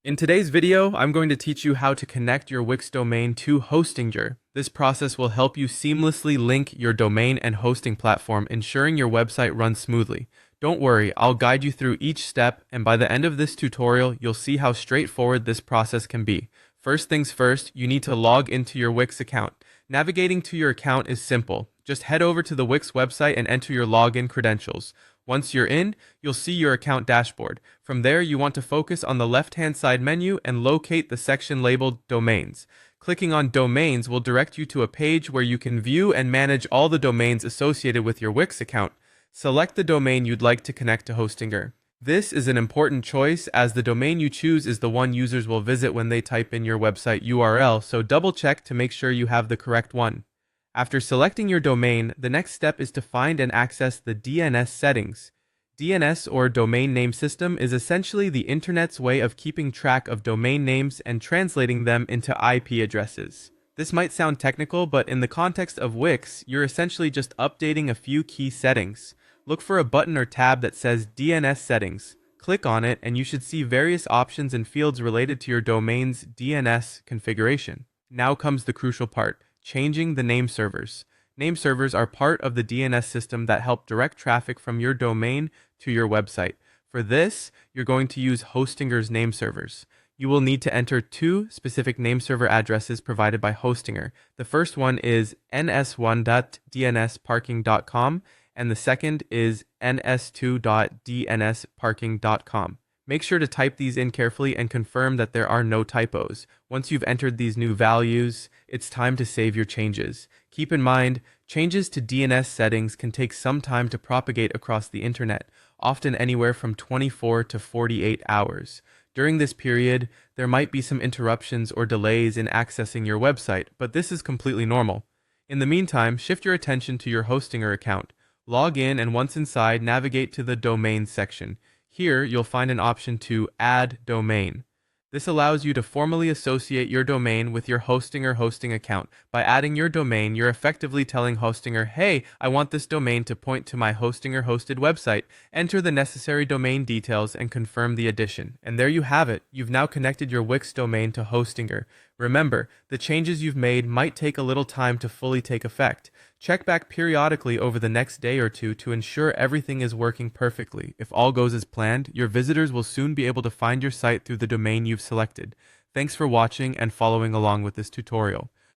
In today's video, I'm going to teach you how to connect your Wix domain to Hostinger. This process will help you seamlessly link your domain and hosting platform, ensuring your website runs smoothly. Don't worry, I'll guide you through each step, and by the end of this tutorial, you'll see how straightforward this process can be. First things first, you need to log into your Wix account. Navigating to your account is simple. Just head over to the Wix website and enter your login credentials. Once you're in, you'll see your account dashboard. From there, you want to focus on the left-hand side menu and locate the section labeled Domains. Clicking on Domains will direct you to a page where you can view and manage all the domains associated with your Wix account. Select the domain you'd like to connect to Hostinger. This is an important choice as the domain you choose is the one users will visit when they type in your website URL, so double check to make sure you have the correct one. After selecting your domain, the next step is to find and access the DNS settings. DNS, or Domain Name System, is essentially the internet's way of keeping track of domain names and translating them into IP addresses. This might sound technical, but in the context of Wix, you're essentially just updating a few key settings. Look for a button or tab that says DNS Settings. Click on it, and you should see various options and fields related to your domain's DNS configuration. Now comes the crucial part. Changing the name servers. Name servers are part of the DNS system that help direct traffic from your domain to your website. For this, you're going to use Hostinger's name servers. You will need to enter two specific name server addresses provided by Hostinger. The first one is ns1.dnsparking.com and the second is ns2.dnsparking.com. Make sure to type these in carefully and confirm that there are no typos. Once you've entered these new values, it's time to save your changes. Keep in mind, changes to DNS settings can take some time to propagate across the internet, often anywhere from 24 to 48 hours. During this period, there might be some interruptions or delays in accessing your website, but this is completely normal. In the meantime, shift your attention to your Hostinger account. Log in, and once inside, navigate to the Domains section. Here, you'll find an option to Add Domain. This allows you to formally associate your domain with your Hostinger hosting account. By adding your domain, you're effectively telling Hostinger, hey, I want this domain to point to my Hostinger hosted website. Enter the necessary domain details and confirm the addition. And there you have it. You've now connected your Wix domain to Hostinger. Remember, the changes you've made might take a little time to fully take effect. Check back periodically over the next day or two to ensure everything is working perfectly. If all goes as planned, your visitors will soon be able to find your site through the domain you've selected. Thanks for watching and following along with this tutorial.